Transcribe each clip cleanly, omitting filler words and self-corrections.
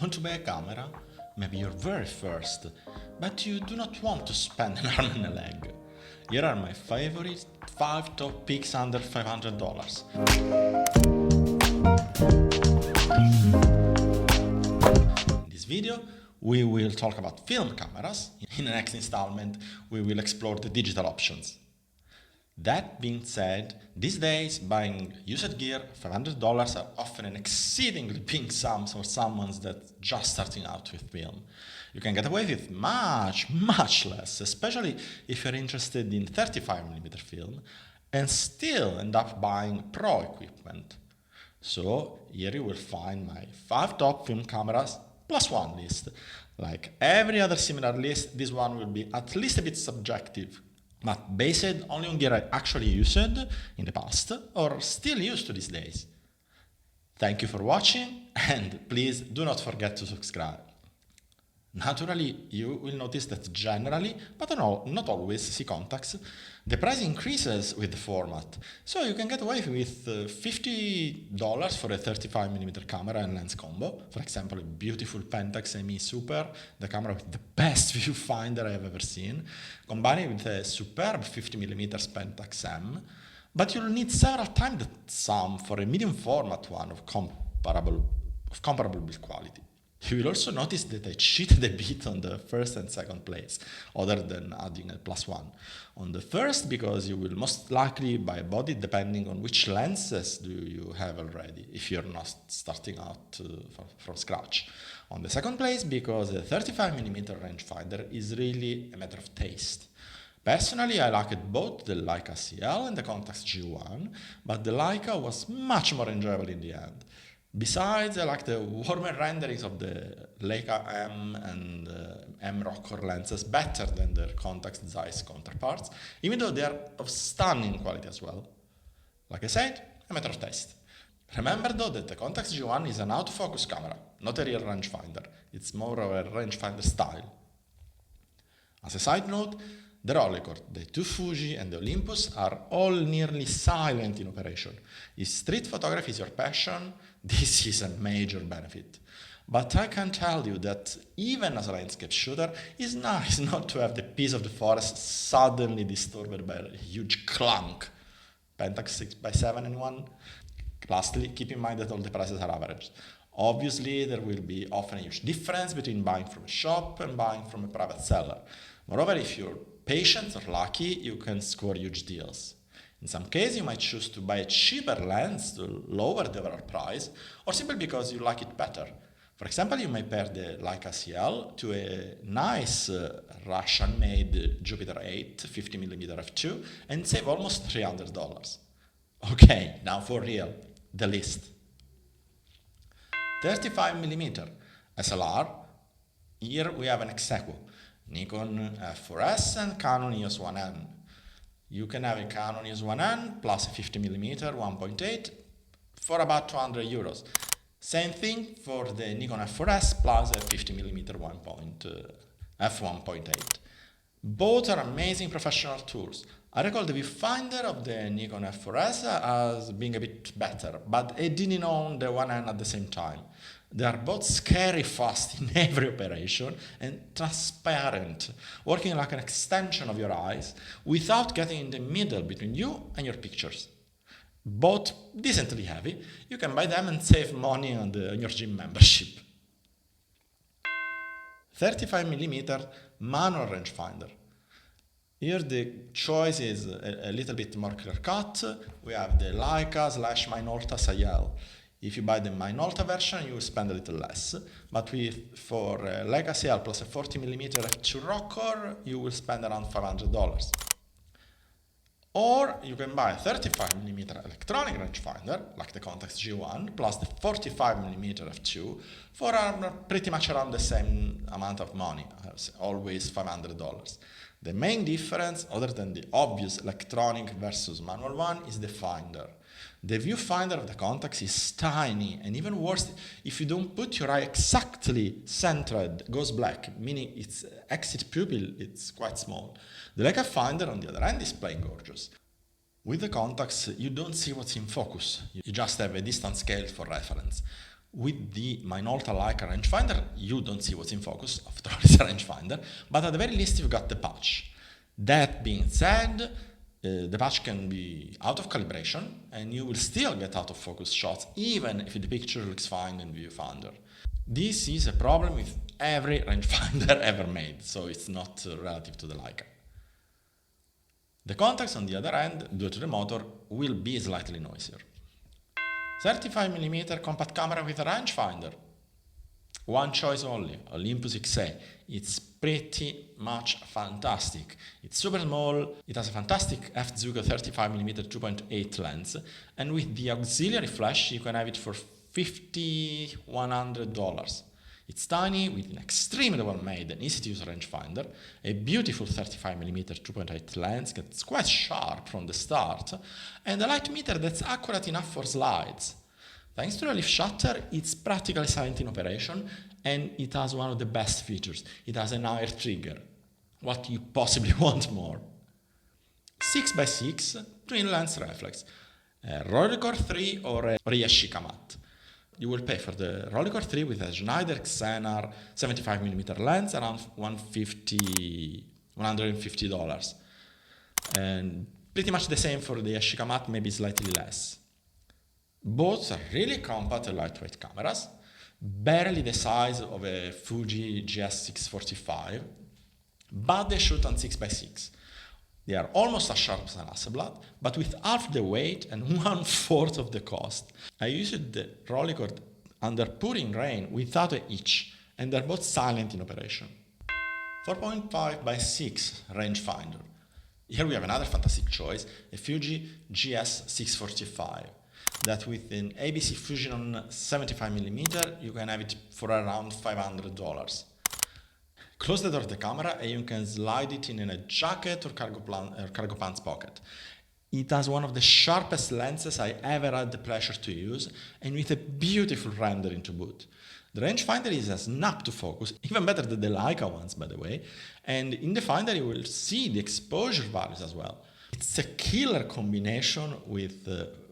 Want to buy a camera? Maybe your very first, but you do not want to spend an arm and a leg. Here are my favorite 5 top picks under $500. In this video, we will talk about film cameras. In the next installment, we will explore the digital options. That being said, these days buying used gear, $500 are often an exceedingly big sum for someone that's just starting out with film. You can get away with much less, especially if you're interested in 35mm film, and still end up buying pro equipment. So here you will find my 5 top film cameras plus one list. Like every other similar list, this one will be at least a bit subjective, but based only on gear I actually used in the past or still use to these days. Thank you for watching, and please do not forget to subscribe. Naturally, you will notice that generally, but not always, see Contax, the price increases with the format. So you can get away with $50 for a 35mm camera and lens combo. For example, a beautiful Pentax ME Super, the camera with the best viewfinder I have ever seen, combined with a superb 50mm Pentax M. But you'll need several times the sum for a medium format one of comparable build quality. You will also notice that I cheated a bit on the first and second place, other than adding a plus one. On the first, because you will most likely buy a body depending on which lenses do you have already, if you're not starting out from scratch. On the second place, because the 35mm rangefinder is really a matter of taste. Personally, I liked both the Leica CL and the Contax G1, but the Leica was much more enjoyable in the end. Besides, I like the warmer renderings of the Leica M and M Rokkor lenses better than their Contax Zeiss counterparts, even though they are of stunning quality as well. Like I said, a matter of taste. Remember though that the Contax G1 is an autofocus camera, not a real rangefinder. It's more of a rangefinder style. As a side note, the Rolleicord, the two Fuji and the Olympus are all nearly silent in operation. If street photography is your passion, this is a major benefit. But I can tell you that even as a landscape shooter, it's nice not to have the peace of the forest suddenly disturbed by a huge clunk. Pentax 6x7 anyone? Lastly, keep in mind that all the prices are averaged. Obviously, there will be often a huge difference between buying from a shop and buying from a private seller. Moreover, if you're patient or lucky, you can score huge deals. In some cases, you might choose to buy a cheaper lens to lower the overall price, or simply because you like it better. For example, you may pair the Leica CL to a nice Russian-made Jupiter 8 50mm f2 and save almost $300. Okay, now for real, the list. 35mm SLR. Here we have an Exequo, Nikon F4S and Canon EOS 1N. You can have a Canon EOS 1N plus a 50mm 1.8 for about €200. Same thing for the Nikon F4S plus a 50mm f1.8. Both are amazing professional tools. I recall the viewfinder of the Nikon F4S as being a bit better, but I didn't own the 1N at the same time. They are both scary fast in every operation and transparent, working like an extension of your eyes without getting in the middle between you and your pictures. Both decently heavy, you can buy them and save money on your gym membership. 35mm manual rangefinder. Here the choice is a little bit more clear-cut. We have the Leica / Minolta SIL. If you buy the Minolta version, you will spend a little less. But for Leica CL plus a 40mm f2 Rokkor, you will spend around $500. Or you can buy a 35mm electronic rangefinder, like the Contax G1, plus the 45mm f2 for pretty much around the same amount of money, always $500. The main difference, other than the obvious electronic versus manual one, is the finder. The viewfinder of the Contax is tiny, and even worse, if you don't put your eye exactly centered, it goes black, meaning its exit pupil is quite small. The Leica finder, on the other hand, is plain gorgeous. With the Contax, you don't see what's in focus, you just have a distance scale for reference. With the Minolta Leica rangefinder, you don't see what's in focus, after all it's a rangefinder, but at the very least you've got the patch. That being said, the patch can be out of calibration and you will still get out of focus shots even if the picture looks fine in viewfinder. This is a problem with every rangefinder ever made, so it's not relative to the Leica. The contacts on the other end, due to the motor, will be slightly noisier. 35mm compact camera with a rangefinder. One choice only, Olympus XA. It's pretty much fantastic. It's super small, it has a fantastic f-Zugo 35mm 2.8 lens, and with the auxiliary flash you can have it for $5,100. It's tiny, with an extremely well-made and easy-to-use rangefinder, a beautiful 35mm 2.8 lens that's quite sharp from the start, and a light meter that's accurate enough for slides. Thanks to the leaf shutter, it's practically silent in operation, and it has one of the best features. It has an IR trigger. What you possibly want more? 6x6 twin lens reflex, a Rolleicord 3 or a Yashica matte. You will pay for the Rolleicord 3 with a Schneider Xenar 75mm lens around $150. And pretty much the same for the Yashica matte, maybe slightly less. Both are really compact and lightweight cameras, barely the size of a Fuji GS645, but they shoot on 6x6. They are almost as sharp as an Hasselblad, but with half the weight and 1/4 of the cost. I used the Rolleicord under pouring rain without a hitch, and they're both silent in operation. 4.5x6 rangefinder. Here we have another fantastic choice, a Fuji GS645, that with an ABC Fusion 75mm, you can have it for around $500. Close the door of the camera and you can slide it in a jacket or cargo pants pocket. It has one of the sharpest lenses I ever had the pleasure to use, and with a beautiful render into boot. The rangefinder is a snap to focus, even better than the Leica ones, by the way, and in the finder you will see the exposure values as well. It's a killer combination with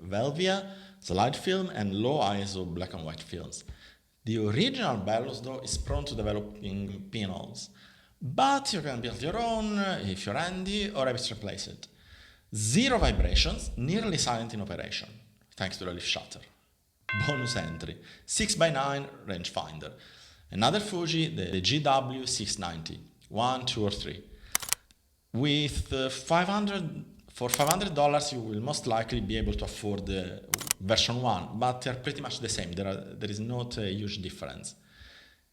Velvia, slide film, and low ISO black and white films. The original Bellus, though, is prone to developing pinholes, but you can build your own if you're handy or have it replaced. Zero vibrations, nearly silent in operation, thanks to the leaf shutter. Bonus entry, 6x9 rangefinder. Another Fuji, the GW690, 1, 2 or 3. With for $500 you will most likely be able to afford the version 1, but they're pretty much the same. There is not a huge difference.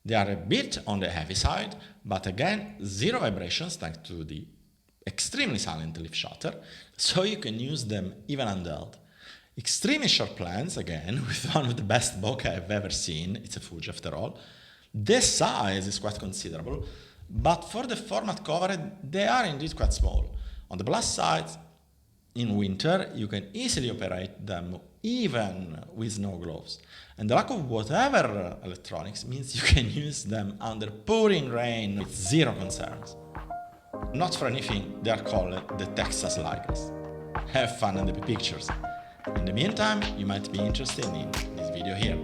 They are a bit on the heavy side, but again, zero vibrations thanks to the extremely silent leaf shutter, so you can use them even handheld. Extremely sharp lens, again, with one of the best bokeh I've ever seen. It's a Fuji after all. The size is quite considerable, but for the format covered, they are indeed quite small. On the plus side, in winter, you can easily operate them even with no gloves. And the lack of whatever electronics means you can use them under pouring rain with zero concerns. Not for anything, they are called the Texas Leicas. Have fun and the pictures. In the meantime, you might be interested in this video here.